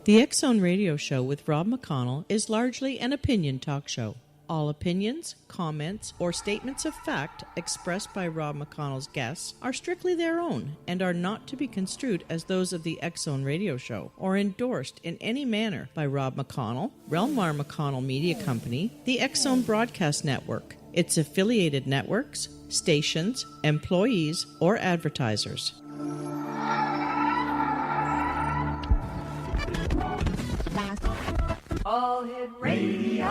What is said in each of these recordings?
The X Zone Radio Show with Rob McConnell is largely an opinion talk show. All opinions, comments, or statements of fact expressed by Rob McConnell's guests are strictly their own and are not to be construed as those of the X Zone Radio Show or endorsed in any manner by Rob McConnell, rel-mar McConnell Media Company, the X Zone Broadcast Network, its affiliated networks, stations, employees, or advertisers. All Hit Radio.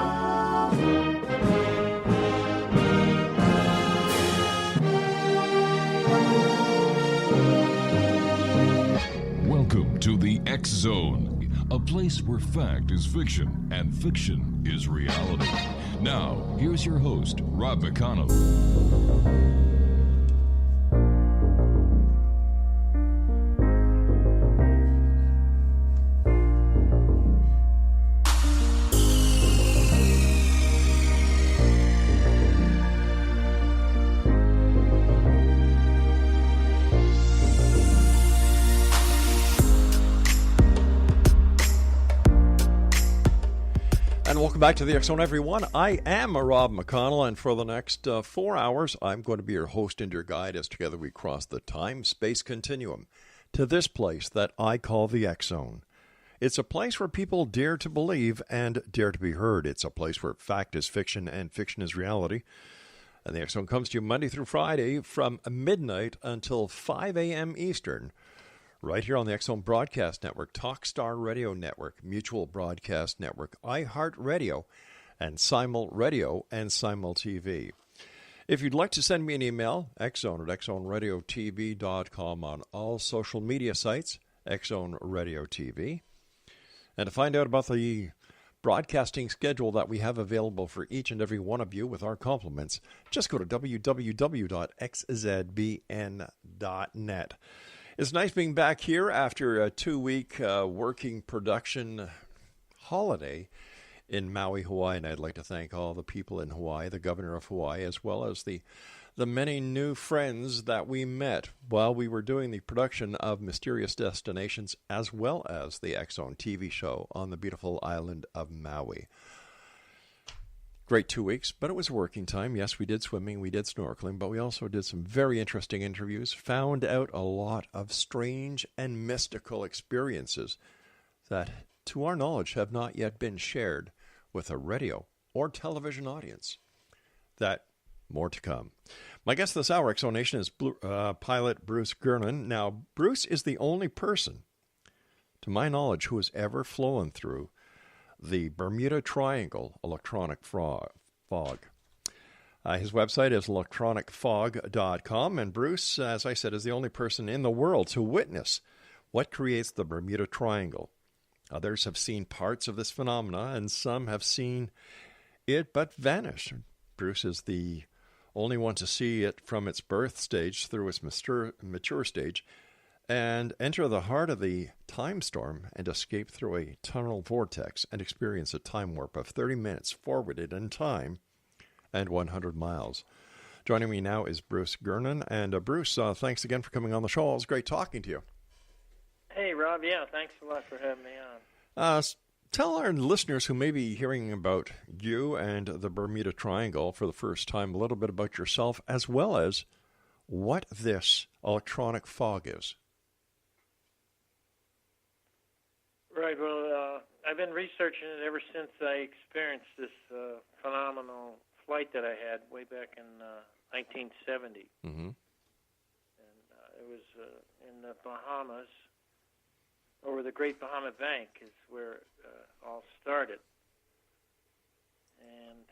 Welcome to the X Zone, a place where fact is fiction and fiction is reality. Now, here's your host, Rob McConnell. Welcome back to the X Zone, everyone. I am Rob McConnell, and for the next 4 hours, I'm going to be your host and your guide as together we cross the time-space continuum to this place that I call the X Zone. It's a place where people dare to believe and dare to be heard. It's a place where fact is fiction and fiction is reality. And the X Zone comes to you Monday through Friday from midnight until 5 a.m. Eastern. Right here on the X Zone Broadcast Network, Talkstar Radio Network, Mutual Broadcast Network, iHeartRadio, and Simul Radio and Simul TV. If you'd like to send me an email, xzone at xzoneradiotv.com, on all social media sites, Xzone Radio TV. And to find out about the broadcasting schedule that we have available for each and every one of you with our compliments, just go to www.xzbn.net. It's nice being back here after a 2-week working production holiday in Maui, Hawaii. And I'd like to thank all the people in Hawaii, the governor of Hawaii, as well as the many new friends that we met while we were doing the production of Mysterious Destinations, as well as the X Zone TV show on the beautiful island of Maui. Great 2 weeks, but it was working time. Yes, we did swimming, we did snorkeling, but we also did some very interesting interviews, found out a lot of strange and mystical experiences that, to our knowledge, have not yet been shared with a radio or television audience. That, more to come. My guest this hour, X Zone Nation, is pilot Bruce Gernon. Now, Bruce is the only person, to my knowledge, who has ever flown through the Bermuda Triangle electronic fog. His website is electronicfog.com, and Bruce, as I said, is the only person in the world to witness what creates the Bermuda Triangle. Others have seen parts of this phenomena, and some have seen it but vanish. Bruce is the only one to see it from its birth stage through its mature stage, and enter the heart of the time storm and escape through a tunnel vortex and experience a time warp of 30 minutes forwarded in time and 100 miles. Joining me now is Bruce Gernon. And Bruce, thanks again for coming on the show. It was great talking to you. Hey, Rob. Yeah, thanks a lot for having me on. Tell our listeners who may be hearing about you and the Bermuda Triangle for the first time a little bit about yourself, as well as what this electronic fog is. Right. Well, I've been researching it ever since I experienced this phenomenal flight that I had way back in 1970. Mm-hmm. And it was in the Bahamas, over the Great Bahama Bank is where it all started. And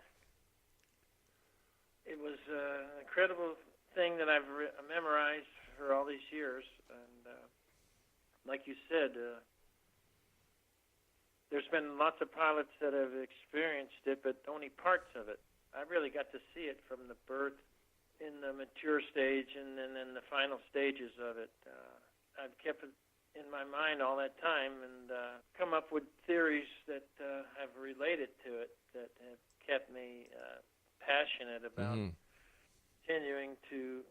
it was an incredible thing that I've memorized for all these years. And like you said, there's been lots of pilots that have experienced it, but only parts of it. I really got to see it from the birth in the mature stage and then in the final stages of it. I've kept it in my mind all that time and come up with theories that have related to it that have kept me passionate about continuing to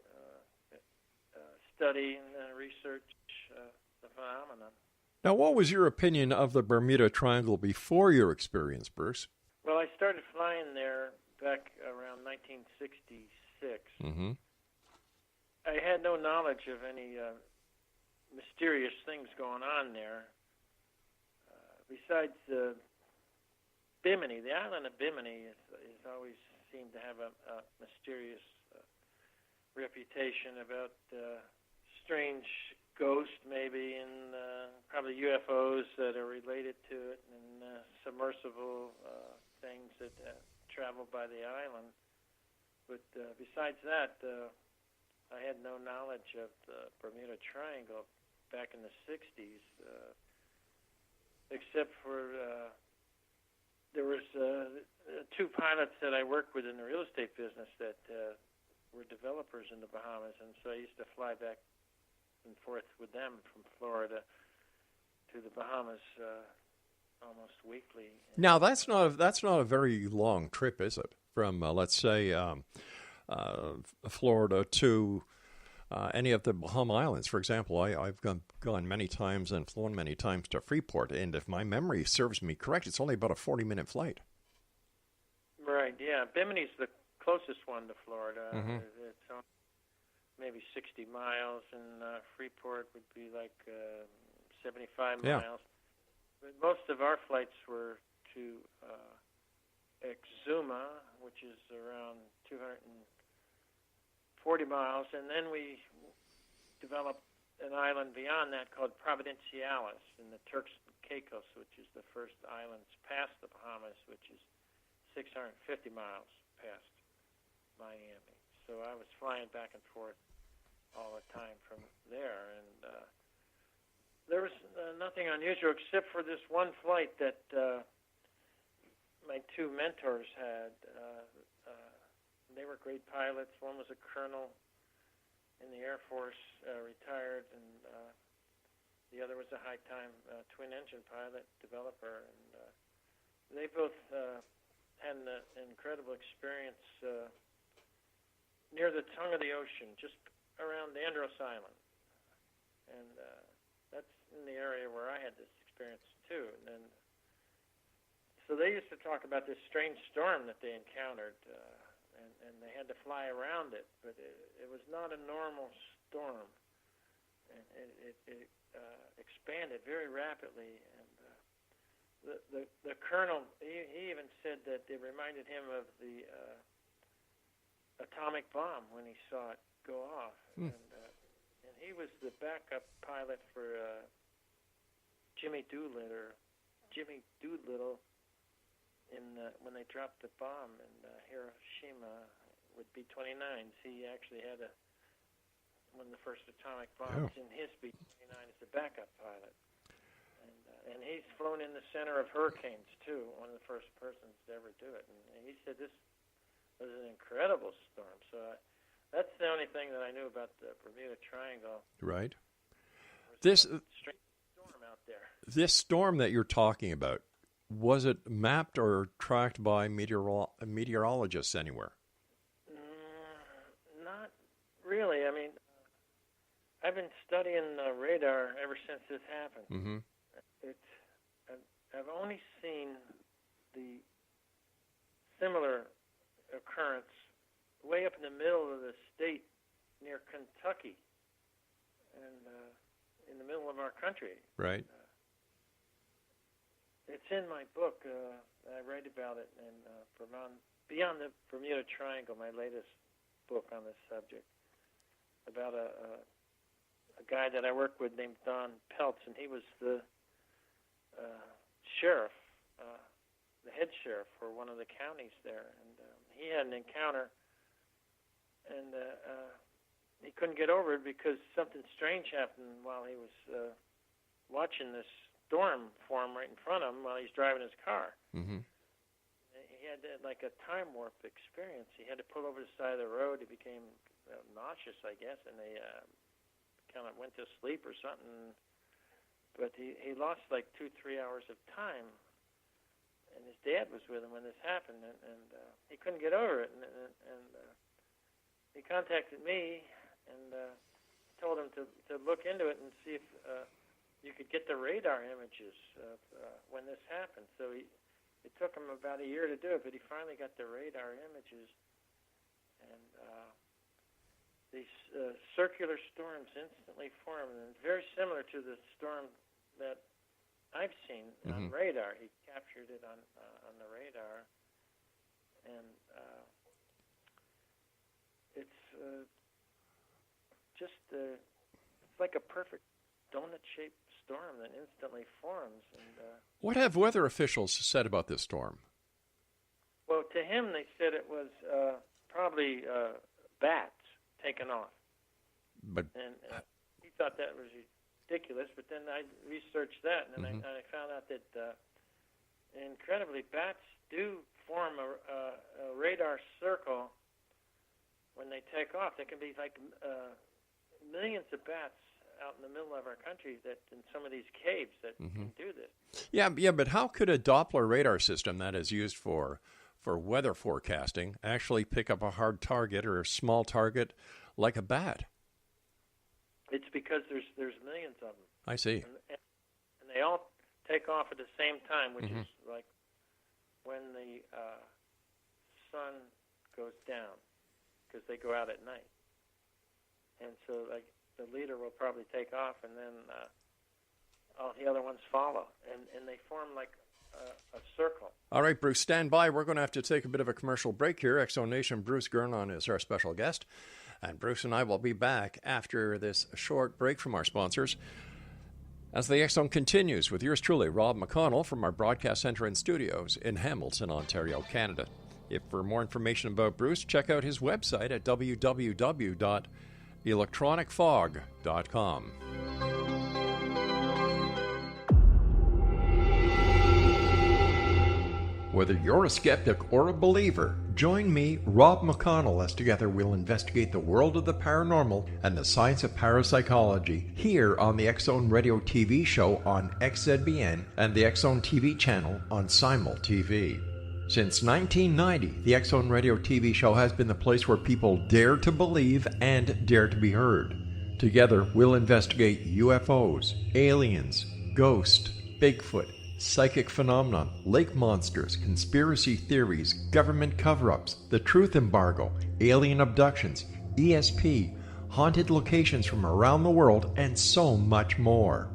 study and research the phenomenon. Now, what was your opinion of the Bermuda Triangle before your experience, Bruce? Well, I started flying there back around 1966. Mm-hmm. I had no knowledge of any mysterious things going on there. Besides Bimini, the island of Bimini is always seemed to have a mysterious reputation about strange ghosts, maybe, and probably UFOs that are related to it, and submersible things that travel by the island. But besides that, I had no knowledge of the Bermuda Triangle back in the 60s, except for there was two pilots that I worked with in the real estate business that were developers in the Bahamas, and so I used to fly back and forth with them from Florida to the Bahamas almost weekly. Now, that's not a very long trip, is it? From let's say Florida to any of the Bahama Islands, for example. I've gone many times and flown many times to Freeport, and if my memory serves me correct, it's only about a 40-minute flight. Right. Yeah, Bimini's the closest one to Florida. Mm-hmm. It's on maybe 60 miles, and Freeport would be like 75 miles. But most of our flights were to Exuma, which is around 240 miles, and then we developed an island beyond that called Providenciales in the Turks and Caicos, which is the first islands past the Bahamas, which is 650 miles past Miami. So I was flying back and forth all the time from there, and there was nothing unusual except for this one flight that my two mentors had. They were great pilots. One was a colonel in the Air Force, retired, and the other was a high-time twin-engine pilot developer. And they both had an incredible experience near the tongue of the ocean, just around Andros Island. And that's in the area where I had this experience, too. And then, so they used to talk about this strange storm that they encountered, and they had to fly around it, but it was not a normal storm. And it expanded very rapidly, and the colonel, he even said that it reminded him of the atomic bomb when he saw it go off. And he was the backup pilot for Jimmy Doolittle when they dropped the bomb in Hiroshima with B-29s. He actually had one of the first atomic bombs in his B-29 as the backup pilot. And he's flown in the center of hurricanes, too, one of the first persons to ever do it. And he said this was an incredible storm. So that's the only thing that I knew about the Bermuda Triangle. Right. This strange storm out there. This storm that you're talking about, was it mapped or tracked by meteorologists anywhere? Not really. I mean, I've been studying radar ever since this happened. Mm-hmm. I've only seen the similar occurrence way up in the middle of the state near Kentucky and in the middle of our country. Right. It's in my book. I write about it in Beyond the Bermuda Triangle, my latest book on this subject, about a guy that I worked with named Don Peltz, and he was the sheriff, the head sheriff for one of the counties there. And he had an encounter, and he couldn't get over it because something strange happened while he was watching this storm form right in front of him while he's driving his car. Mm-hmm. He had like a time warp experience. He had to pull over the side of the road. He became nauseous, I guess, and they kind of went to sleep or something. But he lost like 2-3 hours of time, and his dad was with him when this happened, and he couldn't get over it. And he contacted me and told him to look into it and see if you could get the radar images of when this happened. So it took him about a year to do it, but he finally got the radar images. And these circular storms instantly form, and very similar to the storm that I've seen on radar. He captured it on the radar, and it's it's like a perfect donut-shaped storm that instantly forms. And what have weather officials said about this storm? Well, to him, they said it was probably bats taken off. But he thought that was ridiculous, but then I researched that, and then I found out that incredibly, bats do form a radar circle when they take off. There can be like millions of bats out in the middle of our country that in some of these caves that can do this. Yeah, but how could a Doppler radar system that is used for weather forecasting actually pick up a hard target or a small target like a bat? It's because there's millions of them. I see. And they all take off at the same time, which is like when the sun goes down, because they go out at night. And so, like, the leader will probably take off, and then all the other ones follow, and they form like a circle. All right, Bruce, stand by. We're going to have to take a bit of a commercial break here. Exo Nation, Bruce Gernon is our special guest, and Bruce and I will be back after this short break from our sponsors as the X Zone continues with yours truly, Rob McConnell, from our broadcast center and studios in Hamilton, Ontario, Canada. If for more information about Bruce, check out his website at www.electronicfog.com. Whether you're a skeptic or a believer, join me, Rob McConnell, as together we'll investigate the world of the paranormal and the science of parapsychology here on the X Zone Radio TV show on XZBN and the X Zone TV channel on Simul TV. Since 1990, the X Zone Radio TV show has been the place where people dare to believe and dare to be heard. Together, we'll investigate UFOs, aliens, ghosts, Bigfoot, psychic phenomenon, lake monsters, conspiracy theories, government cover-ups, the truth embargo, alien abductions, ESP, haunted locations from around the world, and so much more.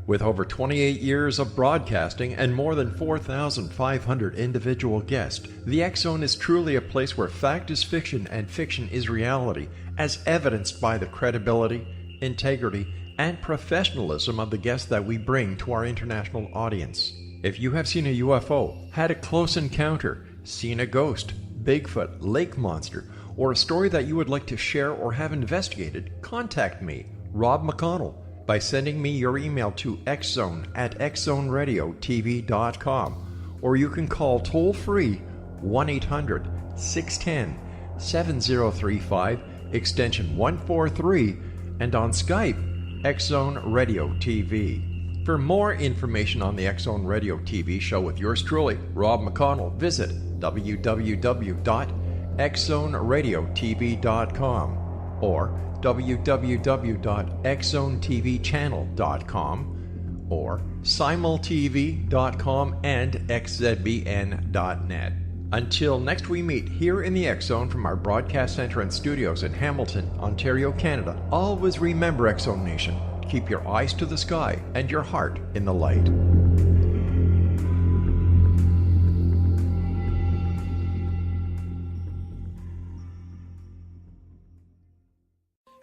With over 28 years of broadcasting and more than 4,500 individual guests, the X Zone is truly a place where fact is fiction and fiction is reality, as evidenced by the credibility, integrity, and professionalism of the guests that we bring to our international audience. If you have seen a UFO, had a close encounter, seen a ghost, Bigfoot, lake monster, or a story that you would like to share or have investigated, contact me, Rob McConnell, by sending me your email to xzone@xzoneradiotv.com, or you can call toll-free 1-800-610-7035, extension 143, and on Skype, X Zone Radio TV. For more information on the X Zone Radio TV show with yours truly, Rob McConnell, visit www.xzoneradiotv.com or www.xzonetvchannel.com or simultv.com and xzbn.net. Until next we meet here in the X Zone from our broadcast center and studios in Hamilton, Ontario, Canada, always remember, X Zone Nation, keep your eyes to the sky and your heart in the light.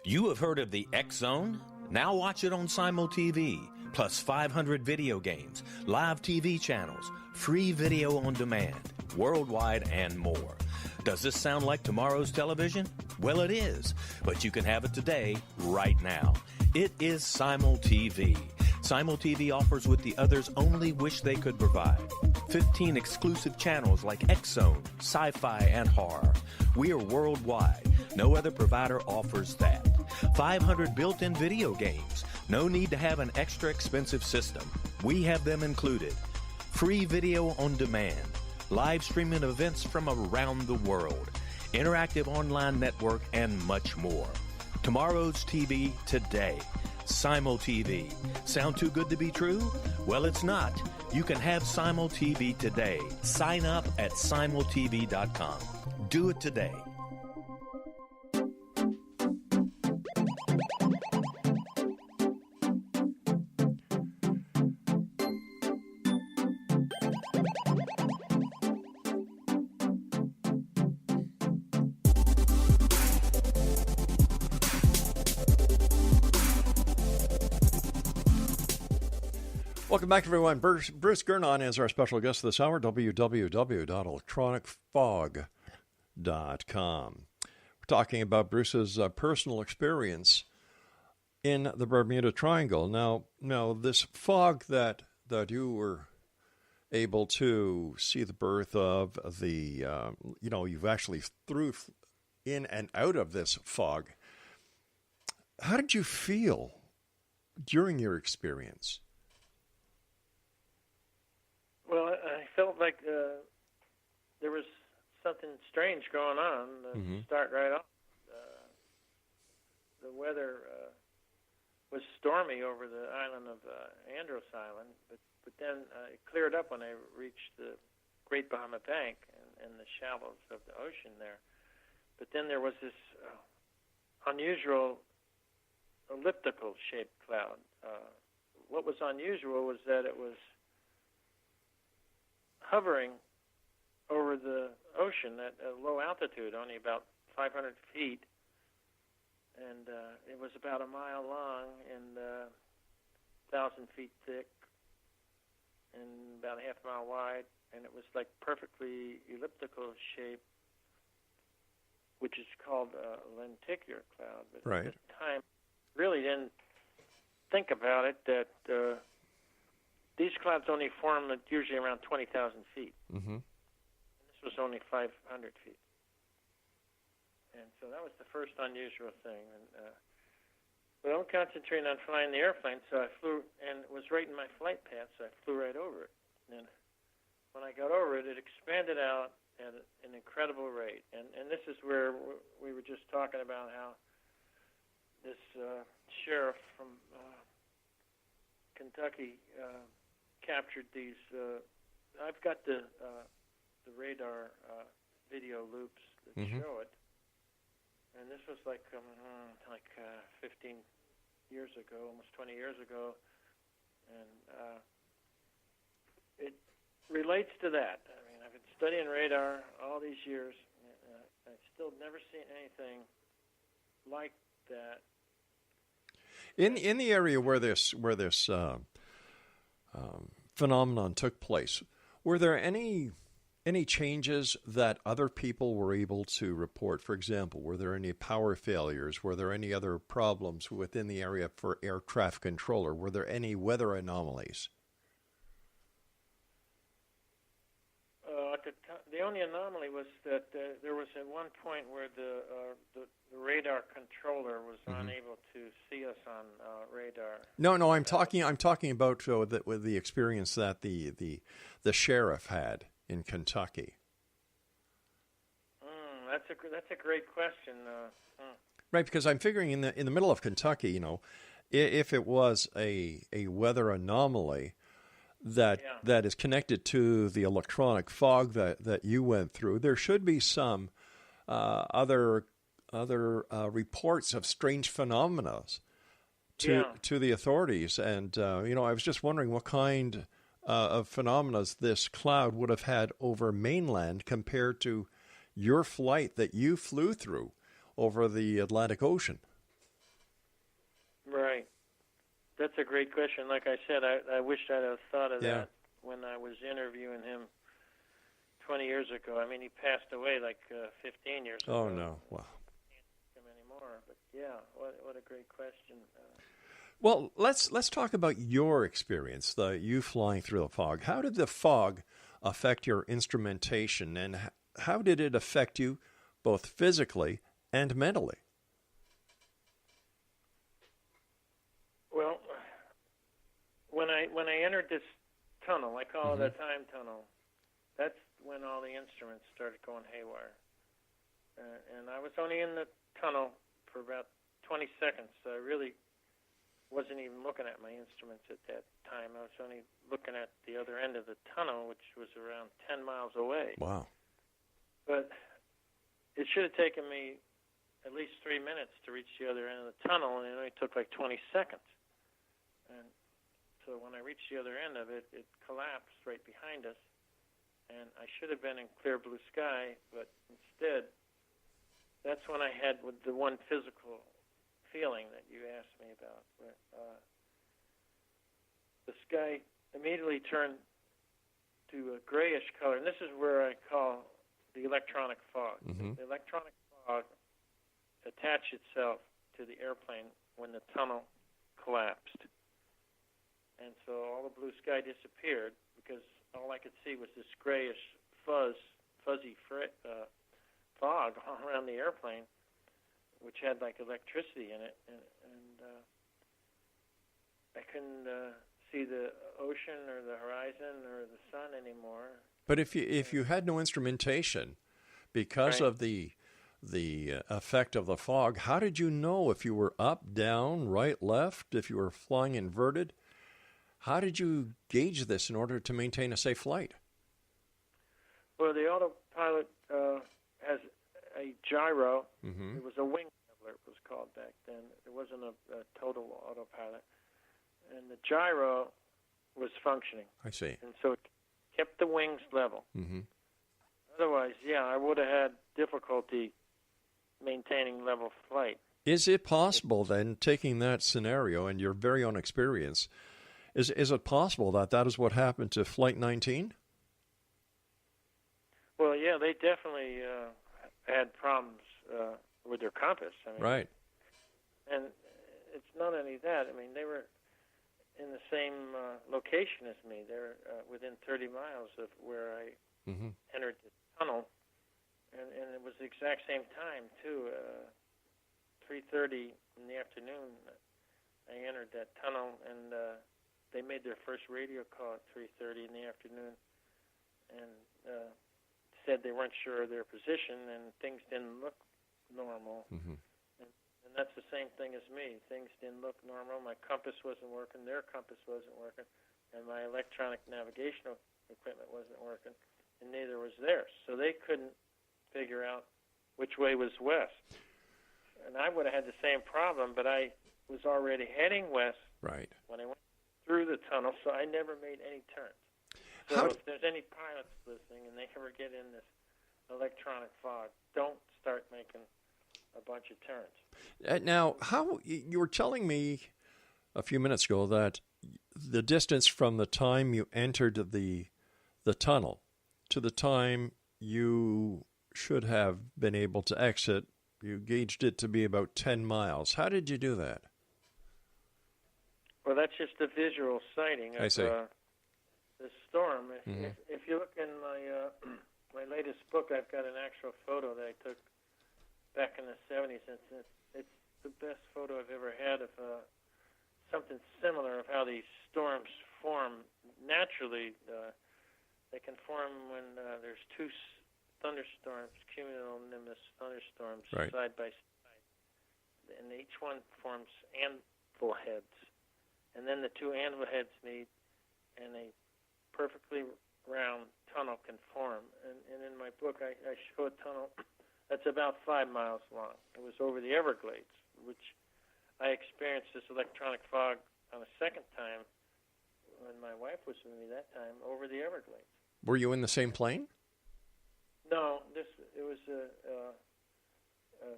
You have heard of the X Zone? Now watch it on Simul TV, plus 500 video games, live TV channels, free video on demand, worldwide, and more. Does this sound like tomorrow's television? Well, it is, but you can have it today, right now. It is Simul TV. Simul TV offers what the others only wish they could provide. 15 exclusive channels like X Zone, sci-fi, and horror. We are worldwide. No other provider offers that. 500 built-in video games. No need to have an extra expensive system. We have them included. Free video on demand. Live streaming events from around the world. Interactive online network and much more. Tomorrow's TV today. Simul TV. Sound too good to be true? Well, it's not. You can have Simul TV today. Sign up at simultv.com. Do it today. Welcome back, everyone. Bruce Gernon is our special guest this hour, www.electronicfog.com. We're talking about Bruce's personal experience in the Bermuda Triangle. Now, this fog that you were able to see the birth of, you've actually through in and out of this fog. How did you feel during your experience? Well, I felt like there was something strange going on to start right off. The weather was stormy over the island of Andros Island, but then it cleared up when I reached the Great Bahama Bank and the shallows of the ocean there. But then there was this unusual elliptical-shaped cloud. What was unusual was that it was hovering over the ocean at a low altitude, only about 500 feet, and it was about a mile long and 1,000 feet thick and about a half mile wide, and it was like perfectly elliptical shape, which is called a lenticular cloud. But right. At the time, really didn't think about it that these clouds only form at usually around 20,000 feet. Mm-hmm. This was only 500 feet. And so that was the first unusual thing. And but I'm concentrating on flying the airplane, so I flew, and it was right in my flight path, so I flew right over it. And when I got over it, it expanded out at an incredible rate. And this is where we were just talking about how this sheriff from Kentucky captured these. I've got the radar video loops that show it, and this was like 15 years ago, almost 20 years ago, and it relates to that. I mean, I've been studying radar all these years, and I've still never seen anything like that. In the area where this phenomenon took place, were there any changes that other people were able to report? For example, were there any power failures? Were there any other problems within the area for air traffic control? Or were there any weather anomalies? The only anomaly was that there was at one point where the radar controller was unable to see us on radar. No, I'm talking about with the experience that the sheriff had in Kentucky. That's a great question. Right, because I'm figuring in the middle of Kentucky, if it was a weather anomaly that is connected to the electronic fog that you went through, there should be some other reports of strange phenomena to the authorities. And I was just wondering what kind of phenomena this cloud would have had over mainland compared to your flight that you flew through over the Atlantic Ocean. Right. That's a great question. Like I said, I wished I'd have thought of that when I was interviewing him 20 years ago. I mean, he passed away like 15 years ago. Oh, no. Wow. Can't him anymore. But, yeah, what a great question. Well, let's talk about your experience, you flying through the fog. How did the fog affect your instrumentation, and how did it affect you both physically and mentally? Well, when I entered this tunnel, I call it a time tunnel, that's when all the instruments started going haywire. And I was only in the tunnel for about 20 seconds, so I really wasn't even looking at my instruments at that time. I was only looking at the other end of the tunnel, which was around 10 miles away. Wow. But it should have taken me at least 3 minutes to reach the other end of the tunnel, and it only took like 20 seconds. And so when I reached the other end of it, it collapsed right behind us, and I should have been in clear blue sky, but instead, that's when I had the one physical feeling that you asked me about. Where, the sky immediately turned to a grayish color, and this is where I call the electronic fog. Mm-hmm. The electronic fog attached itself to the airplane when the tunnel collapsed. And so all the blue sky disappeared because all I could see was this grayish fuzzy fog all around the airplane, which had like electricity in it. And I couldn't see the ocean or the horizon or the sun anymore. But if you had no instrumentation, because Right. of the effect of the fog, how did you know if you were up, down, right, left, if you were flying inverted? How did you gauge this in order to maintain a safe flight? Well, the autopilot has a gyro. Mm-hmm. It was a wing leveler, it was called back then. It wasn't a total autopilot. And the gyro was functioning. I see. And so it kept the wings level. Mm-hmm. Otherwise, yeah, I would have had difficulty maintaining level flight. Is it possible then, taking that scenario and your very own experience, is it possible that that is what happened to Flight 19? Well, yeah, they definitely had problems with their compass. I mean, Right. And it's not only that. I mean, they were in the same location as me. They were within 30 miles of where I Mm-hmm. entered the tunnel, and it was the exact same time too. 3:30 in the afternoon, I entered that tunnel, and they made their first radio call at 3:30 in the afternoon, and said they weren't sure of their position and things didn't look normal. Mm-hmm. And that's the same thing as me. Things didn't look normal. My compass wasn't working. Their compass wasn't working, and my electronic navigational equipment wasn't working. And neither was theirs. So they couldn't figure out which way was west. And I would have had the same problem, but I was already heading west Right. when I went through the tunnel, so I never made any turns. So How if there's any pilots listening and they ever get in this electronic fog, don't start making a bunch of turns. Now, how you were telling me a few minutes ago that the distance from the time you entered the tunnel to the time you should have been able to exit, you gauged it to be about 10 miles. How did you do that? Well, that's just a visual sighting of I see. the storm. Mhm. If you look in my my latest book, I've got an actual photo that I took back in the 70s. It's the best photo I've ever had of something similar of how these storms form naturally. They can form when there's two thunderstorms, cumulonimbus thunderstorms, Right. side by side. And each one forms anvil heads. And then the two anvil heads meet, and a perfectly round tunnel can form. And in my book, I show a tunnel that's about 5 miles long. It was over the Everglades, which I experienced this electronic fog on a second time when my wife was with me that time over the Everglades. Were you in the same plane? No, it was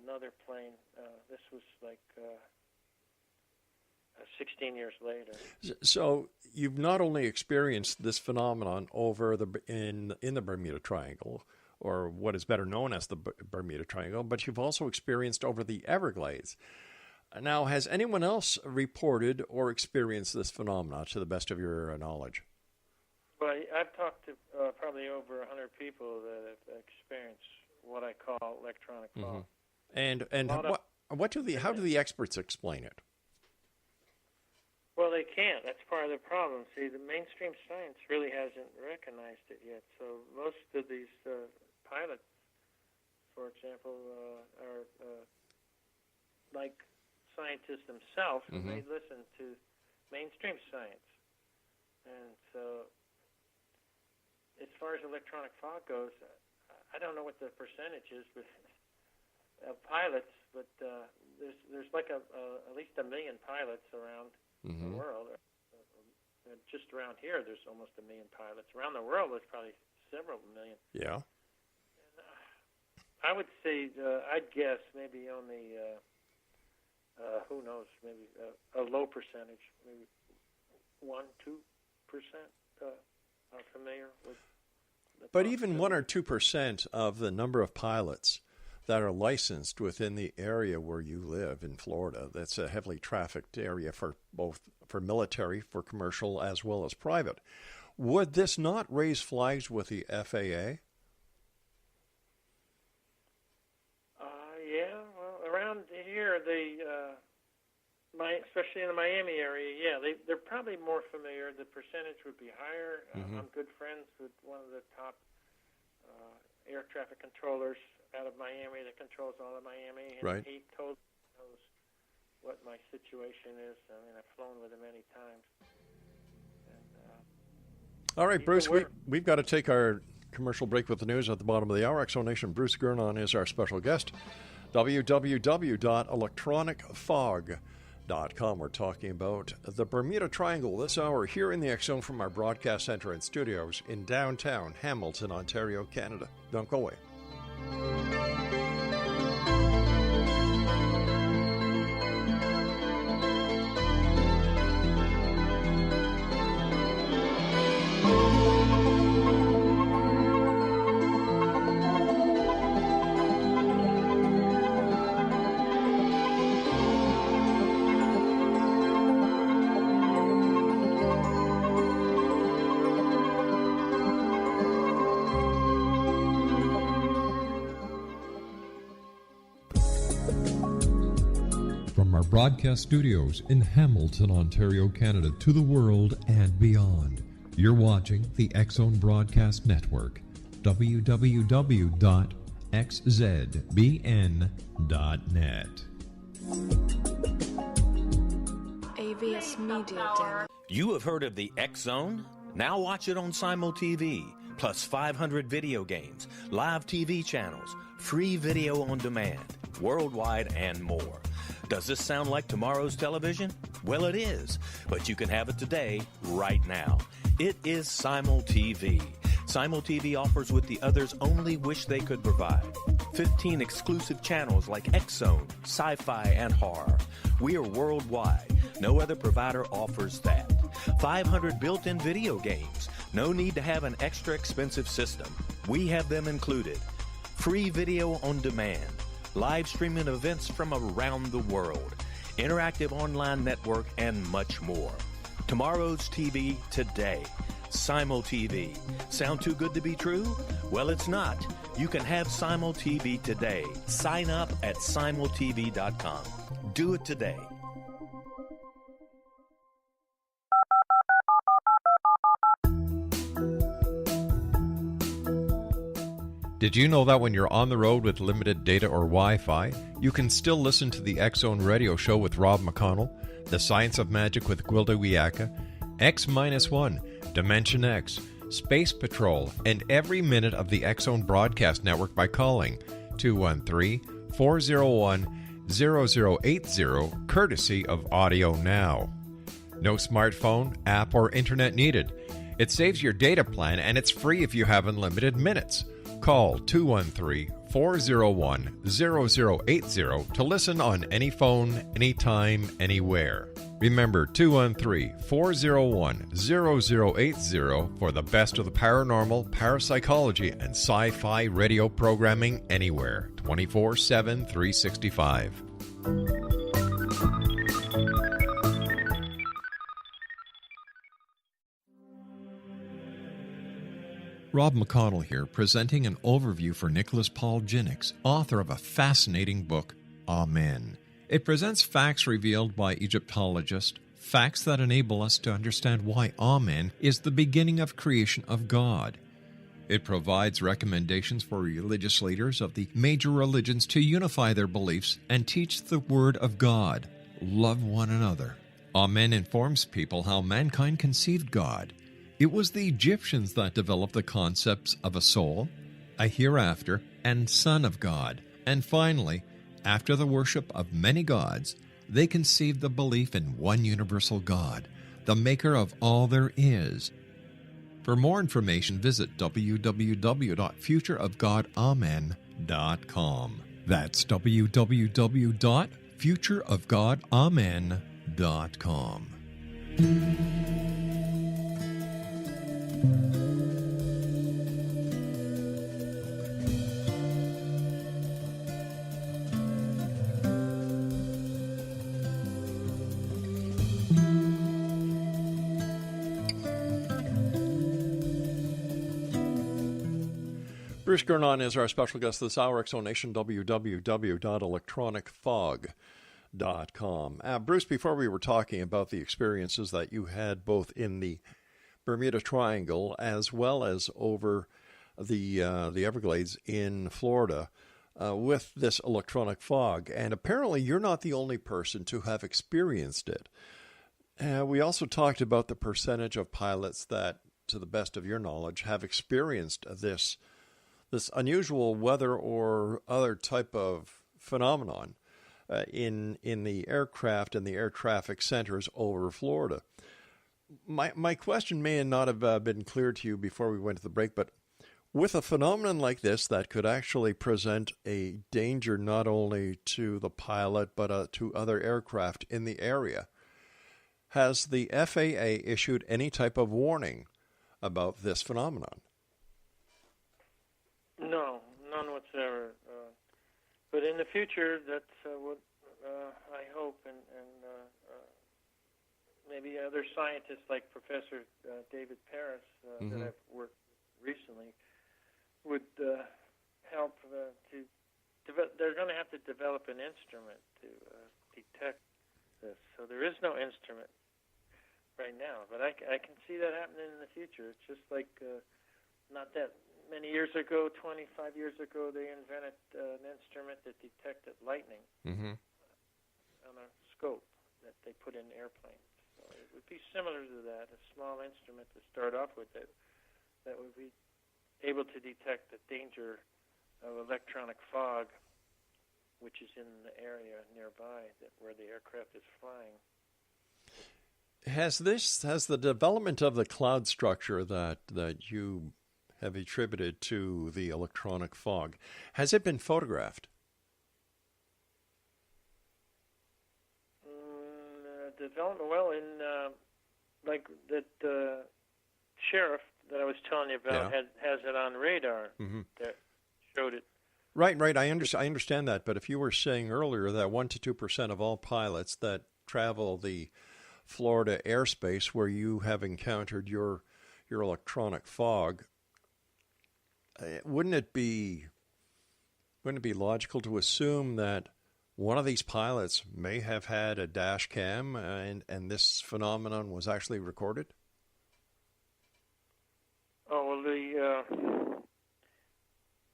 another plane. This was like 16 years later. So you've not only experienced this phenomenon over in the Bermuda Triangle, or what is better known as the Bermuda Triangle, but you've also experienced over the Everglades. Now, has anyone else reported or experienced this phenomenon to the best of your knowledge? Well, I've talked to probably over 100 people that have experienced what I call electronic fog. And how do the experts explain it? Well, they can't. That's part of the problem. See, the mainstream science really hasn't recognized it yet. So most of these pilots, for example, are like scientist himself, and they listen to mainstream science. And so, as far as electronic fog goes, I don't know what the percentage is of pilots, but there's like at least 1 million pilots around the world. Just around here, there's almost 1 million pilots. Around the world, there's probably several million. Yeah. And, I would say, I'd guess maybe only, who knows, maybe a low percentage, maybe 1-2% are familiar with. But even 1 or 2% of the number of pilots that are licensed within the area where you live in Florida, that's a heavily trafficked area for both for military, for commercial, as well as private. Would this not raise flags with the FAA? Yeah, well, around here, especially in the Miami area, they're probably more familiar. The percentage would be higher. I'm good friends with one of the top air traffic controllers out of Miami that controls all of Miami, and right. He knows what my situation is. I mean, I've flown with him many times. And, all right, Bruce, we've got to take our commercial break with the news at the bottom of the hour. Exonation Bruce Gernon is our special guest. www.electronicfog.com. We're talking about the Bermuda Triangle this hour here in the X Zone from our broadcast center and studios in downtown Hamilton, Ontario, Canada. Don't go away. Broadcast studios in Hamilton, Ontario, Canada, to the world and beyond. You're watching the X Zone Broadcast Network, www.xzbn.net. AVS Media Den. You have heard of the X Zone? Now watch it on Simul TV, plus 500 video games, live TV channels, free video on demand, worldwide, and more. Does this sound like tomorrow's television? Well, it is, but you can have it today, right now. It is Simul TV. Simul TV offers what the others only wish they could provide. 15 exclusive channels like X-Zone, Sci-Fi, and Horror. We are worldwide. No other provider offers that. 500 built-in video games. No need to have an extra expensive system. We have them included. Free video on demand. Live streaming events from around the world, interactive online network, and much more. Tomorrow's TV today. Simul TV. Sound too good to be true? Well, it's not. You can have Simul TV today. Sign up at simultv.com. Do it today. Did you know that when you're on the road with limited data or Wi-Fi, you can still listen to the X Zone Radio Show with Rob McConnell, The Science of Magic with Gwilda Wiyaka, X-1, Dimension X, Space Patrol, and every minute of the X Zone Broadcast Network by calling 213-401-0080, courtesy of Audio Now. No smartphone, app, or internet needed. It saves your data plan, and it's free if you have unlimited minutes. Call 213-401-0080 to listen on any phone, anytime, anywhere. Remember 213-401-0080 for the best of the paranormal, parapsychology, and sci-fi radio programming anywhere, 24/7, 365. Rob McConnell here, presenting an overview for Nicholas Paul Jennings, author of a fascinating book, Amen. It presents facts revealed by Egyptologists, facts that enable us to understand why Amen is the beginning of creation of God. It provides recommendations for religious leaders of the major religions to unify their beliefs and teach the Word of God. love one another. Amen informs people how mankind conceived God. It was the Egyptians that developed the concepts of a soul, a hereafter, and Son of God. And finally, after the worship of many gods, they conceived the belief in one universal God, the maker of all there is. For more information, visit www.futureofgodamen.com. That's www.futureofgodamen.com. Bruce Gernon is our special guest this hour. Exonation, www.electronicfog.com. Bruce, before we were talking about the experiences that you had both in the Bermuda Triangle as well as over the Everglades in Florida with this electronic fog, and apparently you're not the only person to have experienced it. We also talked about the percentage of pilots that, to the best of your knowledge, have experienced this unusual weather or other type of phenomenon in the aircraft and the air traffic centers over Florida. My question may not have been clear to you before we went to the break, but with a phenomenon like this that could actually present a danger not only to the pilot but to other aircraft in the area, has the FAA issued any type of warning about this phenomenon? No, none whatsoever. But in the future, that's what I hope, and maybe other scientists like Professor David Paris that I've worked recently would help to develop. They're going to have to develop an instrument to detect this. So there is no instrument right now, but I can see that happening in the future. It's just like not that many years ago, 25 years ago, they invented an instrument that detected lightning on a scope that they put in airplanes. So it would be similar to that, a small instrument to start off with that would be able to detect the danger of electronic fog, which is in the area nearby where the aircraft is flying. Has the development of the cloud structure that you have attributed to the electronic fog, has it been photographed? Development, well, in like that sheriff that I was telling you about has it on radar that showed it. Right. I understand that, but if you were saying earlier that 1% to 2% of all pilots that travel the Florida airspace where you have encountered your electronic fog, wouldn't it be logical to assume that one of these pilots may have had a dash cam and this phenomenon was actually recorded? Oh, well, the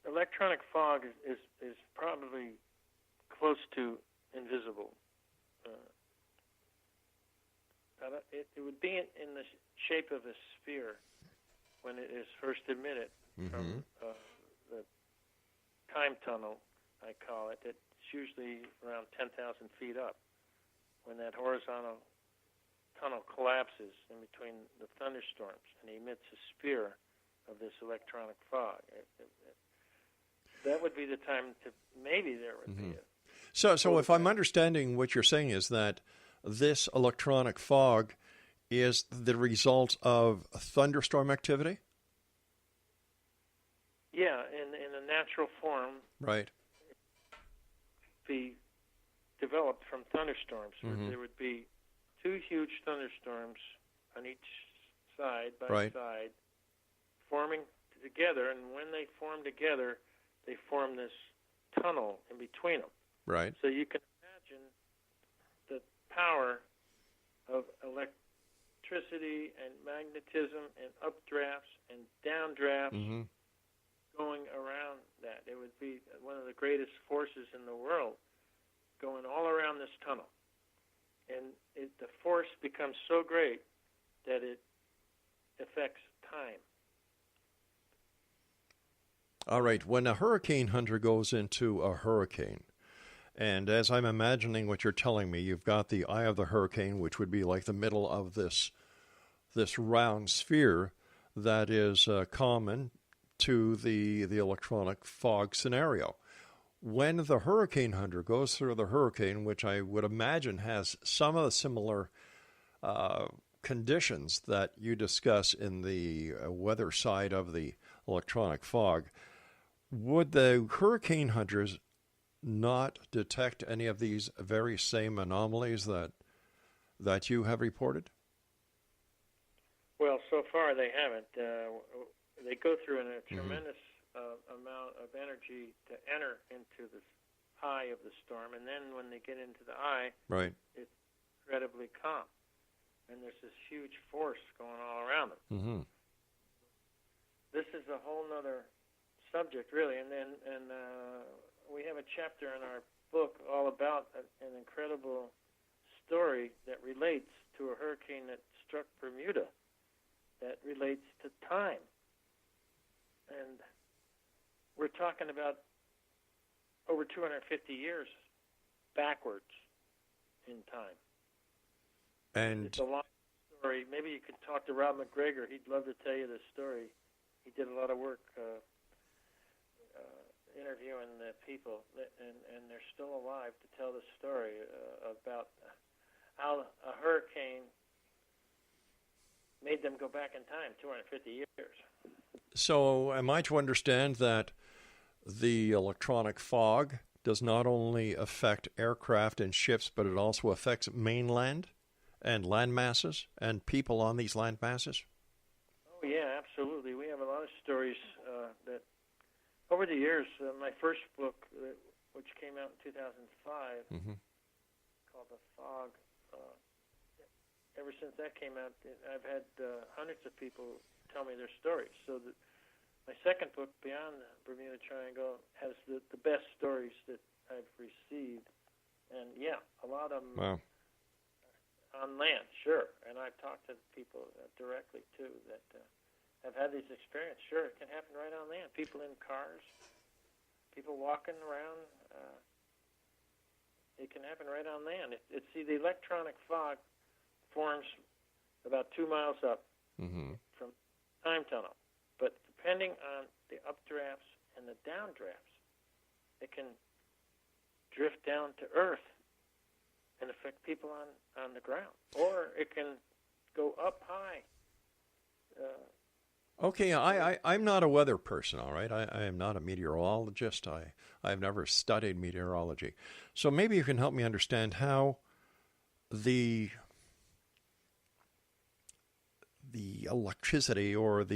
electronic fog is probably close to invisible. It would be in the shape of a sphere when it is first emitted from the time tunnel, I call it. It's usually around 10,000 feet up. When that horizontal tunnel collapses in between the thunderstorms and emits a spear of this electronic fog, that would be the time to maybe there would be a... So if I'm understanding what you're saying is that this electronic fog is the result of thunderstorm activity? Yeah, in a natural form. Right. Be developed from thunderstorms. Where there would be two huge thunderstorms on each side by side, forming together, and when they form together, they form this tunnel in between them. Right. So you can imagine the power of electricity and magnetism and updrafts and downdrafts going around that. It would be one of the greatest forces in the world going all around this tunnel. and the force becomes so great that it affects time. All right. When a hurricane hunter goes into a hurricane, and as I'm imagining what you're telling me, you've got the eye of the hurricane, which would be like the middle of this round sphere that is common to the electronic fog scenario. When the hurricane hunter goes through the hurricane, which I would imagine has some of the similar conditions that you discuss in the weather side of the electronic fog, would the hurricane hunters not detect any of these very same anomalies that you have reported? Well, so far they haven't. They go through a tremendous amount of energy to enter into the eye of the storm, and then when they get into the eye, right, it's incredibly calm, and there's this huge force going all around them. Mm-hmm. This is a whole other subject, really, and we have a chapter in our book all about an incredible story that relates to a hurricane that struck Bermuda that relates to time. And we're talking about over 250 years backwards in time. And it's a long story. Maybe you could talk to Rob McGregor. He'd love to tell you this story. He did a lot of work interviewing the people, and they're still alive to tell the story about how a hurricane made them go back in time 250 years. So am I to understand that the electronic fog does not only affect aircraft and ships, but it also affects mainland and land masses and people on these land masses? Oh, yeah, absolutely. We have a lot of stories that over the years, my first book, which came out in 2005, called The Fog, ever since that came out, I've had hundreds of people tell me their stories. So my second book, Beyond the Bermuda Triangle, has the best stories that I've received. And, yeah, a lot of them on land, sure. And I've talked to people directly, too, that have had these experiences. Sure, it can happen right on land. People in cars, people walking around. It can happen right on land. See, the electronic fog forms about 2 miles up from time tunnel. But depending on the updrafts and the downdrafts, it can drift down to Earth and affect people on the ground. Or it can go up high. Okay, I'm not a weather person, all right? I am not a meteorologist. I've never studied meteorology. So maybe you can help me understand how the electricity or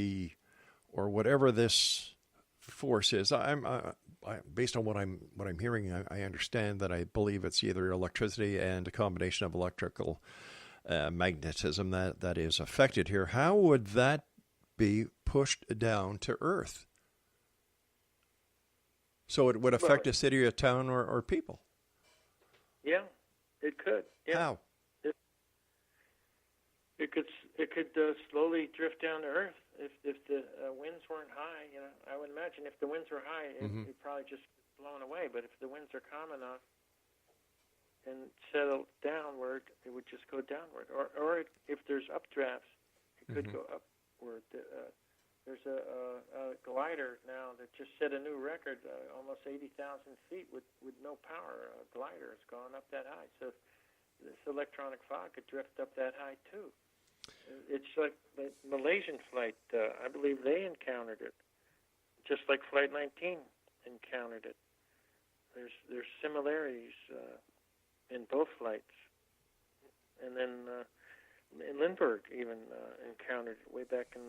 whatever this force is. Based on what I'm hearing, I understand that I believe it's either electricity and a combination of electrical magnetism that is affected here. How would that be pushed down to Earth? So it would affect a city, a town, or people? Yeah, it could. Yeah. How? It could slowly drift down to Earth if the winds weren't high. I would imagine if the winds were high, it'd probably just get blown away. But if the winds are calm enough and settle downward, it would just go downward. Or if there's updrafts, it could go upward. There's a glider now that just set a new record, almost 80,000 feet with no power. A glider has gone up that high. So this electronic fog could drift up that high too. It's like the Malaysian flight. I believe they encountered it, just like Flight 19 encountered it. There's similarities in both flights. And then Lindbergh even encountered it way back in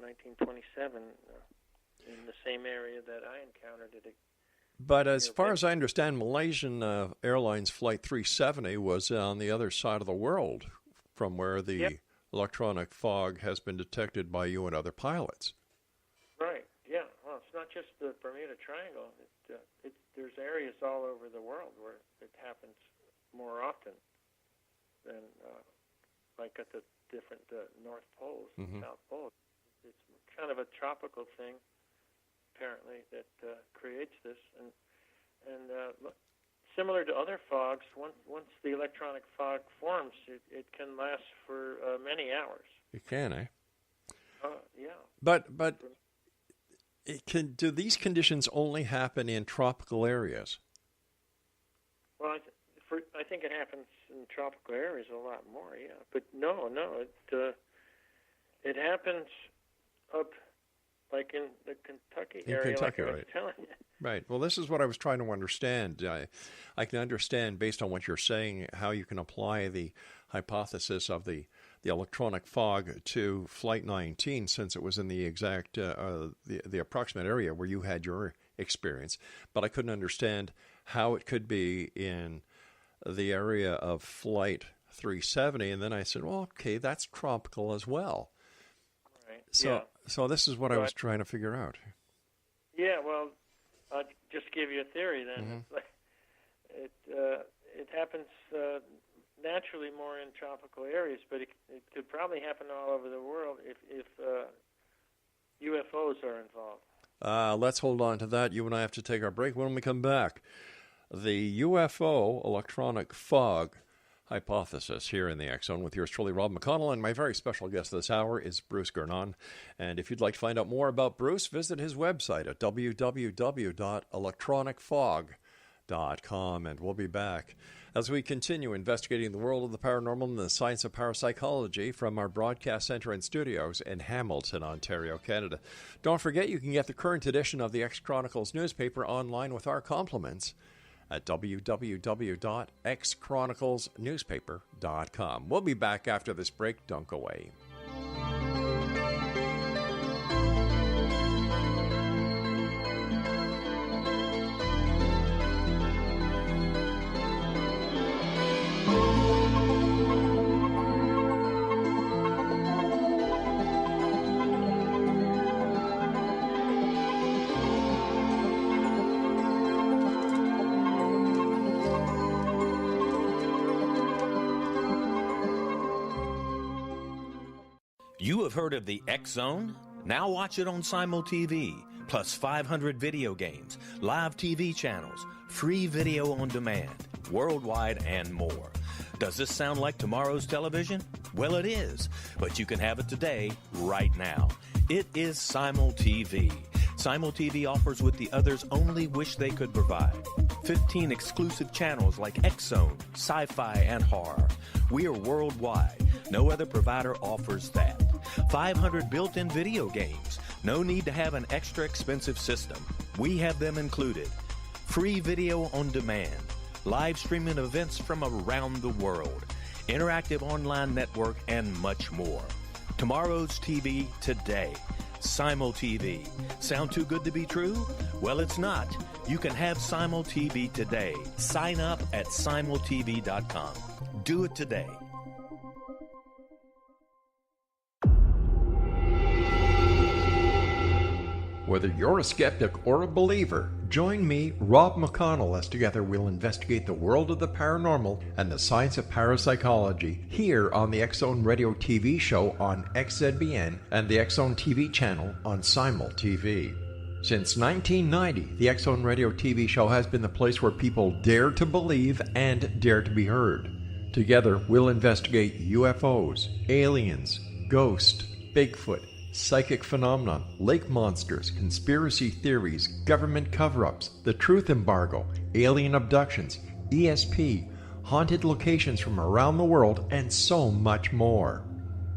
1927 in the same area that I encountered it. But as far as I understand, Malaysian Airlines Flight 370 was on the other side of the world from where the electronic fog has been detected by you and other pilots. Right, yeah. Well, it's not just the Bermuda Triangle. There's areas all over the world where it happens more often. than like at the different North Poles, Mm-hmm. South Poles. It's kind of a tropical thing, apparently, that creates this. And similar to other fogs, once the electronic fog forms, it can last for many hours. It can, eh? Yeah. But do these conditions only happen in tropical areas? Well, I think it happens in tropical areas a lot more, yeah. But no, it happens up like in the Kentucky area, Kentucky, like I was right. telling you. Right. Well, this is what I was trying to understand. I can understand, based on what you're saying, how you can apply the hypothesis of the electronic fog to Flight 19, since it was in the exact, the approximate area where you had your experience. But I couldn't understand how it could be in the area of Flight 370. And then I said, well, okay, that's tropical as well. Right. So this is what I was trying to figure out. Yeah, well, I'll just give you a theory then. Mm-hmm. It happens naturally more in tropical areas, but it could probably happen all over the world if UFOs are involved. Let's hold on to that. You and I have to take our break. When we come back, the UFO electronic fog hypothesis here in the X Zone with yours truly, Rob McConnell, and my very special guest this hour is Bruce Gernon. And if you'd like to find out more about Bruce, visit his website at www.electronicfog.com, and we'll be back as we continue investigating the world of the paranormal and the science of parapsychology from our broadcast center and studios in Hamilton, Ontario, Canada. Don't forget, you can get the current edition of the X Chronicles newspaper online with our compliments at www.xchroniclesnewspaper.com. We'll be back after this break. Don't go away. You have heard of the X Zone? Now watch it on Simul TV, plus 500 video games, live TV channels, free video on demand, worldwide, and more. Does this sound like tomorrow's television? Well, it is, but you can have it today, right now. It is Simul TV. Simul TV offers what the others only wish they could provide. 15 exclusive channels like X Zone, sci-fi, and horror. We are worldwide. No other provider offers that. 500 built-in video games. No need to have an extra expensive system. We have them included. Free video on demand. Live streaming events from around the world. Interactive online network, and much more. Tomorrow's TV today. Simul TV. Sound too good to be true? Well, it's not. You can have Simul TV today. Sign up at simultv.com. Do it today. Whether you're a skeptic or a believer, join me, Rob McConnell, as together we'll investigate the world of the paranormal and the science of parapsychology here on the X Zone Radio TV show on XZBN and the X Zone TV channel on Simul TV. Since 1990, the X Zone Radio TV show has been the place where people dare to believe and dare to be heard. Together, we'll investigate UFOs, aliens, ghosts, Bigfoot, psychic phenomenon, lake monsters, conspiracy theories, government cover-ups, the truth embargo, alien abductions, ESP, haunted locations from around the world, and so much more.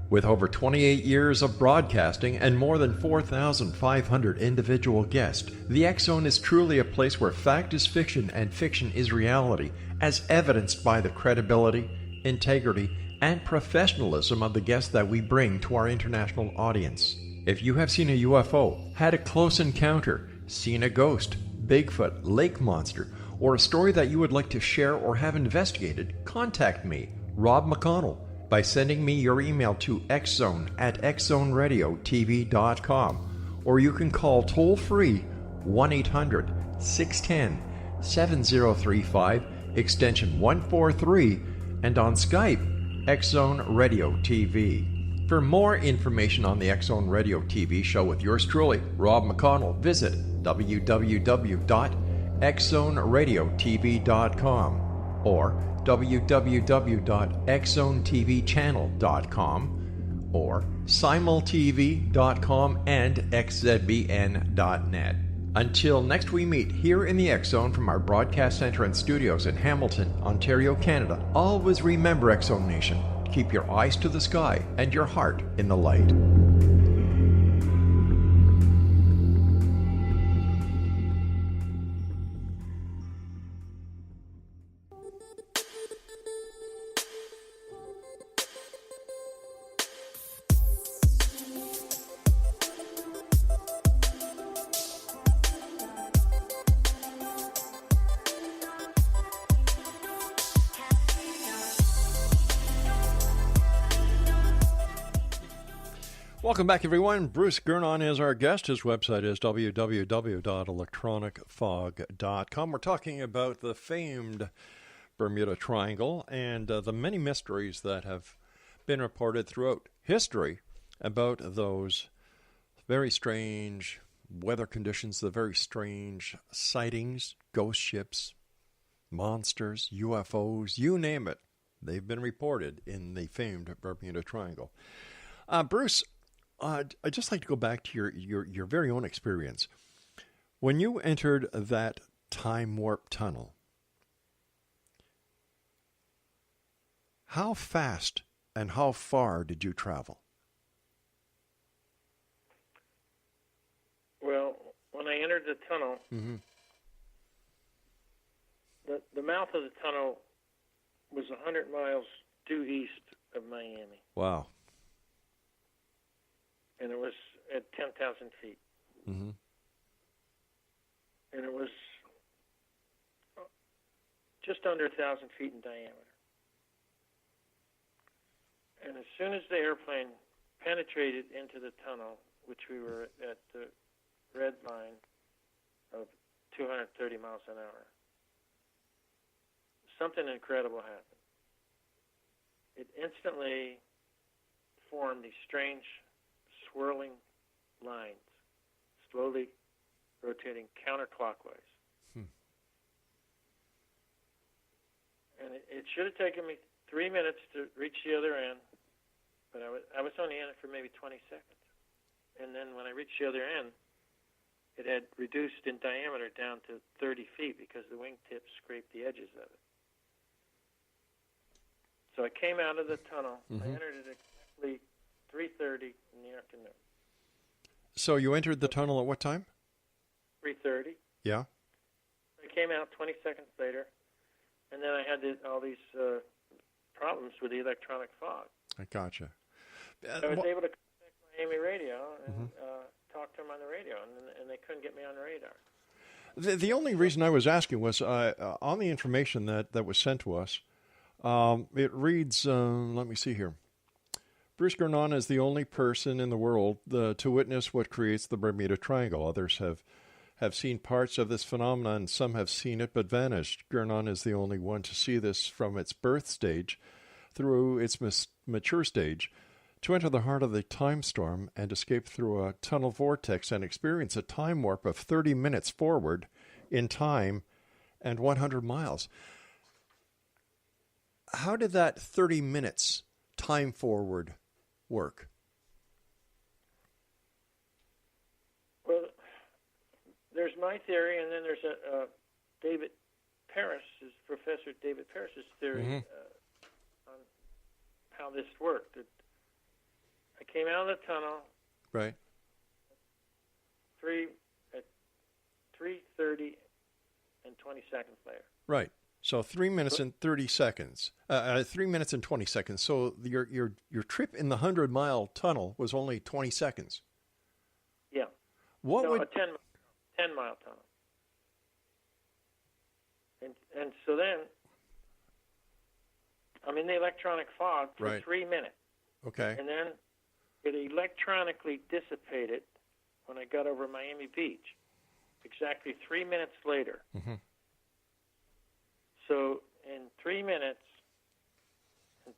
With over 28 years of broadcasting and more than 4,500 individual guests, the X Zone is truly a place where fact is fiction and fiction is reality, as evidenced by the credibility, integrity, and professionalism of the guests that we bring to our international audience. If you have seen a UFO, had a close encounter, seen a ghost, Bigfoot, lake monster, or a story that you would like to share or have investigated, contact me, Rob McConnell, by sending me your email to xzone@xzoneradiotv.com, or you can call toll-free 1-800-610-7035, extension 143, and on Skype, X Zone Radio TV. For more information on the X Zone Radio TV show with yours truly, Rob McConnell, visit www.xzoneradiotv.com or www.xzonetvchannel.com or simultv.com and xzbn.net. Until next we meet here in the X Zone from our broadcast center and studios in Hamilton, Ontario, Canada, always remember, X Zone Nation, keep your eyes to the sky and your heart in the light. Welcome back, everyone. Bruce Gernon is our guest. His website is www.electronicfog.com. We're talking about the famed Bermuda Triangle and the many mysteries that have been reported throughout history about those very strange weather conditions, the very strange sightings, ghost ships, monsters, UFOs, you name it. They've been reported in the famed Bermuda Triangle. Bruce, I'd just like to go back to your very own experience. When you entered that time warp tunnel, how fast and how far did you travel? Well, when I entered the tunnel, the mouth of the tunnel was 100 miles due east of Miami. Wow. And it was at 10,000 feet. Mm-hmm. And it was just under 1,000 feet in diameter. And as soon as the airplane penetrated into the tunnel, which we were at the red line of 230 miles an hour, something incredible happened. It instantly formed these strange swirling lines, slowly rotating counterclockwise. And it should have taken me 3 minutes to reach the other end, but I was only in it for maybe 20 seconds. And then when I reached the other end, it had reduced in diameter down to 30 feet because the wingtips scraped the edges of it. So I came out of the tunnel. I entered it exactly 3:30 in the afternoon. So you entered the tunnel at what time? 3:30. Yeah. I came out 20 seconds later, and then I had all these problems with the electronic fog. I gotcha. I was able to contact Miami radio and talk to them on the radio, and they couldn't get me on the radar. The only reason I was asking was on the information that was sent to us, it reads, let me see here. Bruce Gernon is the only person in the world to witness what creates the Bermuda Triangle. Others have seen parts of this phenomenon, and some have seen it but vanished. Gernon is the only one to see this from its birth stage through its mature stage, to enter the heart of the time storm and escape through a tunnel vortex and experience a time warp of 30 minutes forward in time and 100 miles. How did that 30 minutes time forward work? Well, there's my theory, and then there's David Paris', Professor David Paris' theory on how this worked. I came out of the tunnel. Right. At 3:30 and 20 seconds later. Right. So 3 minutes and 30 seconds. 3 minutes and 20 seconds. So your trip in the 100-mile tunnel was only 20 seconds. Yeah. A 10-mile tunnel. And so then I'm in the electronic fog for 3 minutes. Okay. And then it electronically dissipated when I got over Miami Beach, exactly 3 minutes later. Mm-hmm. So in 3 minutes and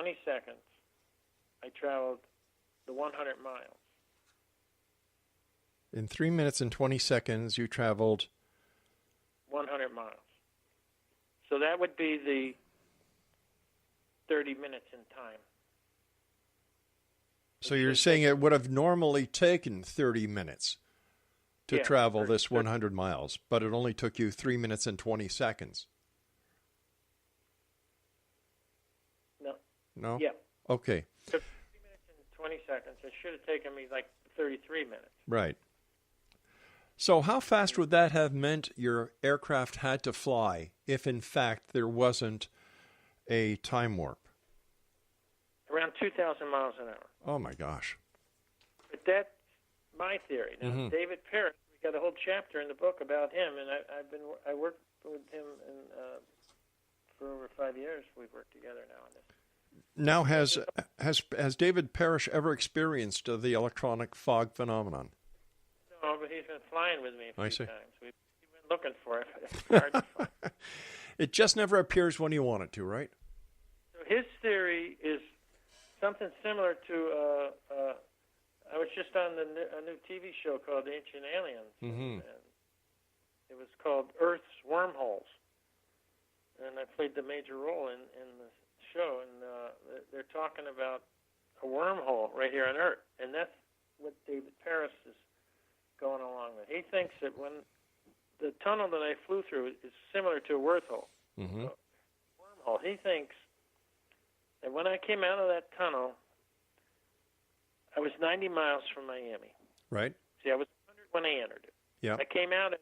20 seconds, I traveled the 100 miles. In 3 minutes and 20 seconds, you traveled 100 miles. So that would be the 30 minutes in time. So you're saying it would have normally taken 30 minutes to travel this 100 miles, but it only took you 3 minutes and 20 seconds. No. No? Yeah. Okay. It took 3 minutes and 20 seconds. It should have taken me like 33 minutes. Right. So how fast would that have meant your aircraft had to fly if, in fact, there wasn't a time warp? Around 2,000 miles an hour. Oh, my gosh. But that's my theory. Now, David Parrish, we got a whole chapter in the book about him, and I worked with him for over 5 years. We've worked together now on this. Now, has David Parrish ever experienced the electronic fog phenomenon? No, but he's been flying with me a few times. We've been looking for it, but it's hard to find. It just never appears when you want it to, right? So his theory is something similar to, I was just on a new TV show called Ancient Aliens, and it was called Earth's Wormholes, and I played the major role in the show, and they're talking about a wormhole right here on Earth, and that's what David Parrish is going along with. He thinks that when the tunnel that I flew through is similar to a wormhole. Wormhole. He thinks that when I came out of that tunnel, I was 90 miles from Miami. Right. See, I was 100 when I entered it. Yeah. I came out at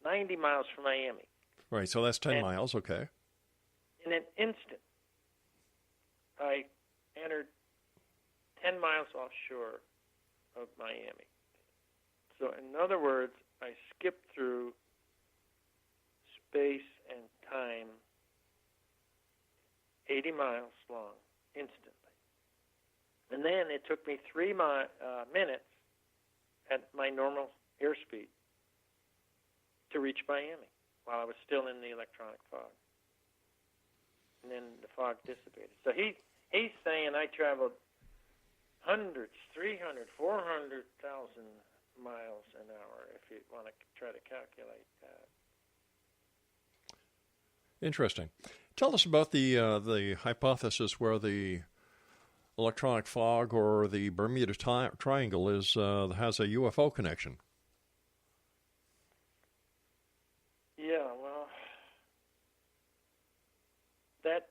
90 miles from Miami. Right, so that's 10 miles, okay. In an instant, I entered 10 miles offshore of Miami. So in other words, I skipped through space and time 80 miles long, instantly. And then it took me 3 minutes at my normal airspeed to reach Miami while I was still in the electronic fog. And then the fog dissipated. So he's saying I traveled hundreds, 300, 400,000 miles an hour, if you want to try to calculate that. Interesting. Tell us about the hypothesis where the electronic fog or the Bermuda Triangle has a UFO connection. Yeah, well, that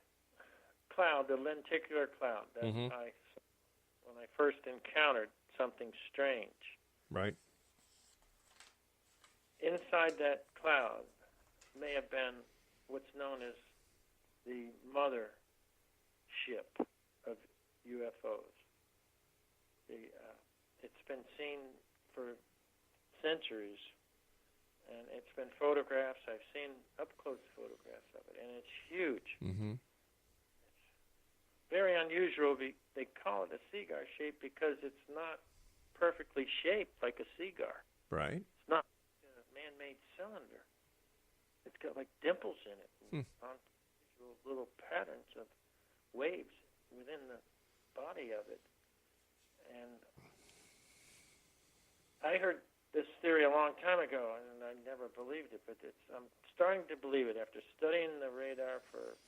cloud, the lenticular cloud, that when I first encountered something strange. Right. Inside that cloud may have been what's known as the mother ship of UFOs. It's been seen for centuries, and it's been photographs. I've seen up-close photographs of it, and it's huge. It's very unusual. They call it a cigar shape because it's not perfectly shaped like a cigar. Right. It's not a man-made cylinder. It's got like dimples in it, and unusual little patterns of waves within the body of it. And I heard this theory a long time ago, and I never believed it, but I'm starting to believe it after studying the radar for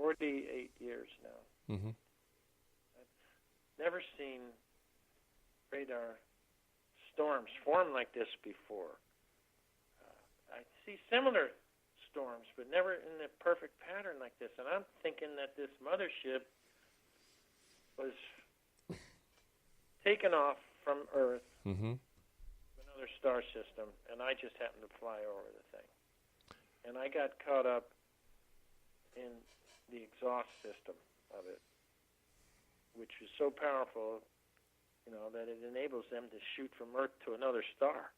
48 years now. I've never seen radar storms form like this before. I see similar storms, but never in a perfect pattern like this. And I'm thinking that this mothership was taken off from Earth to another star system, and I just happened to fly over the thing. And I got caught up in the exhaust system of it, which is so powerful, that it enables them to shoot from Earth to another star.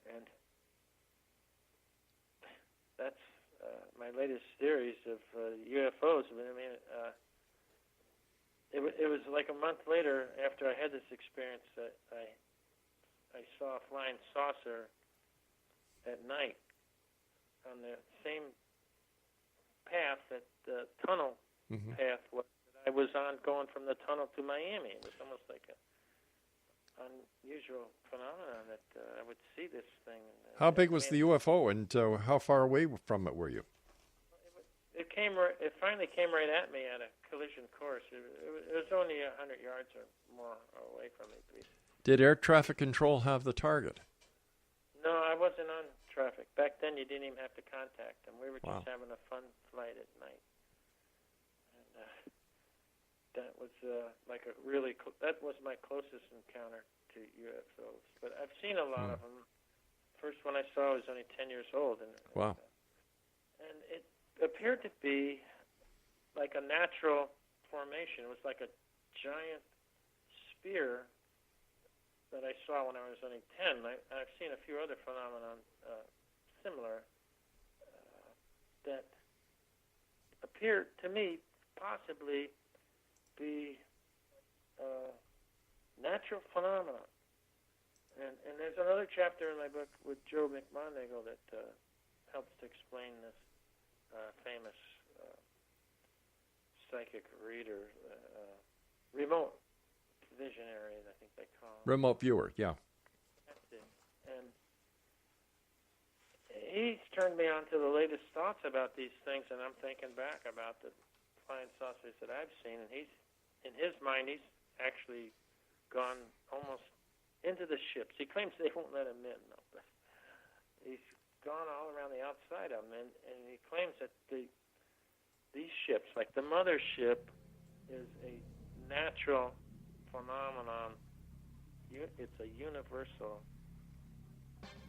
And that's my latest theories of UFOs. I mean, it was like a month later after I had this experience that I saw a flying saucer at night on the same path that the tunnel path was that I was on going from the tunnel to Miami. It was almost like an unusual phenomenon that I would see this thing. How big was the UFO, and how far away from it were you? It finally came right at me at a collision course. It was only 100 yards or more away from me, please. Did air traffic control have the target? No, I wasn't on traffic. Back then, you didn't even have to contact them. We were just having a fun flight at night. And that was that was my closest encounter to UFOs. But I've seen a lot of them. First one I saw was only 10 years old. And it appeared to be like a natural formation. It was like a giant spear that I saw when I was only 10. I've seen a few other phenomena similar that appear to me possibly be natural phenomena. And there's another chapter in my book with Joe McMonagle that helps to explain this famous psychic reader, remote visionary, I think they call him. Remote viewer, yeah. That's it. And he's turned me on to the latest thoughts about these things, and I'm thinking back about the flying saucers that I've seen, and in his mind, he's actually gone almost into the ships. He claims they won't let him in, though, but he's gone all around the outside of them, and he claims that these ships, like the mothership, is a natural phenomenon. It's a universal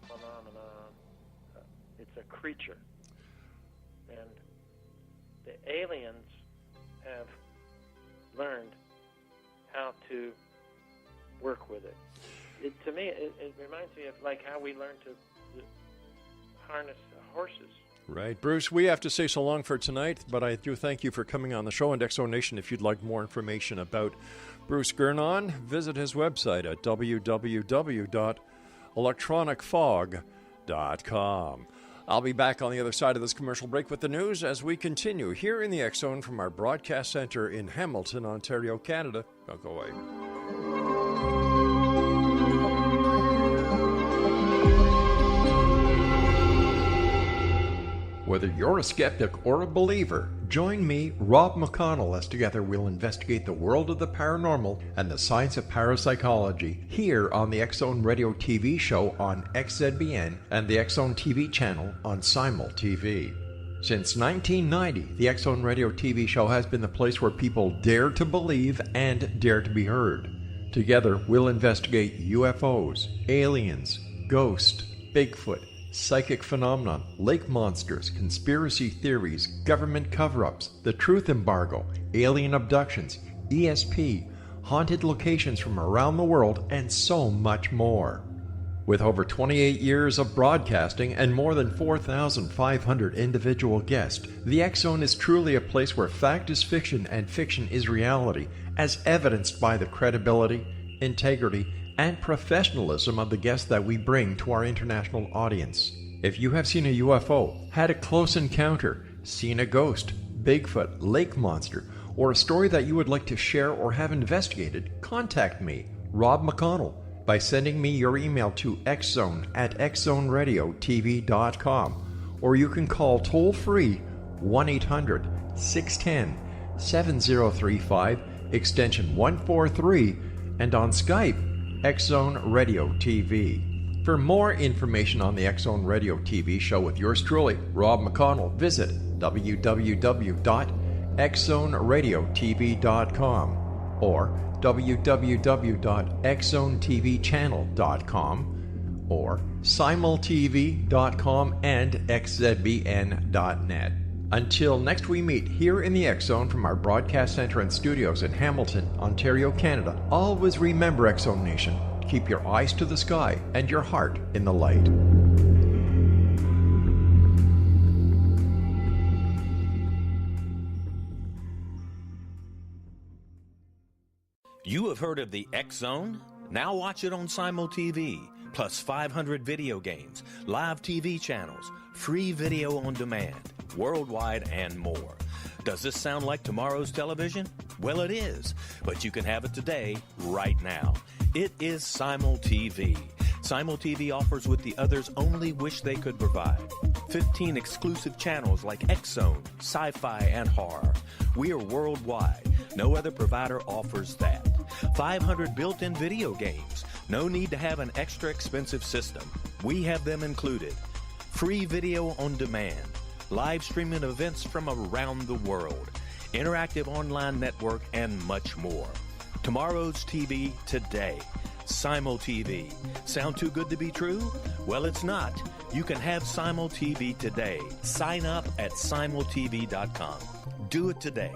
phenomenon. It's a creature. And the aliens have learned how to work with it. To me, it reminds me of like how we learned to harness horses. Right. Bruce, we have to say so long for tonight, but I do thank you for coming on the show. And Exo Nation, if you'd like more information about Bruce Gernon, visit his website at www.electronicfog.com. I'll be back on the other side of this commercial break with the news as we continue here in the X Zone from our broadcast center in Hamilton, Ontario, Canada. Don't go away. Whether you're a skeptic or a believer, join me, Rob McConnell, as together we'll investigate the world of the paranormal and the science of parapsychology here on the X Zone Radio TV show on XZBN and the X Zone TV channel on Simul TV. Since 1990, the X Zone Radio TV show has been the place where people dare to believe and dare to be heard. Together, we'll investigate UFOs, aliens, ghosts, Bigfoot, psychic phenomenon, lake monsters, conspiracy theories, government cover-ups, the truth embargo, alien abductions, ESP, haunted locations from around the world, and so much more. With over 28 years of broadcasting and more than 4,500 individual guests, the X Zone is truly a place where fact is fiction and fiction is reality, as evidenced by the credibility, integrity, and professionalism of the guests that we bring to our international audience. If you have seen a UFO, had a close encounter, seen a ghost, Bigfoot, lake monster, or a story that you would like to share or have investigated, contact me, Rob McConnell, by sending me your email to xzone@xzoneradiotv.com, or you can call toll-free 1-800-610-7035, extension 143, and on Skype, X Zone Radio TV. For more information on the X Zone Radio TV show with yours truly, Rob McConnell, visit www.xzoneradiotv.com or www.xzonetvchannel.com or simultv.com and xzbn.net. Until next we meet here in the X Zone from our broadcast center and studios in Hamilton, Ontario, Canada, always remember, X Zone Nation, keep your eyes to the sky and your heart in the light. You have heard of the X Zone? Now watch it on Simul TV, plus 500 video games, live TV channels, free video on demand, worldwide, and more. Does this sound like tomorrow's television? Well, it is, but you can have it today, right now. It is Simul TV. Simul TV offers what the others only wish they could provide. 15 exclusive channels like X-Zone, Sci-Fi, and Horror. We are worldwide. No other provider offers that. 500 built-in video games. No need to have an extra expensive system. We have them included. Free video on demand. Live streaming events from around the world. Interactive online network, and much more. Tomorrow's TV today. Simul TV. Sound too good to be true? Well, it's not. You can have Simul TV today. Sign up at simultv.com. Do it today.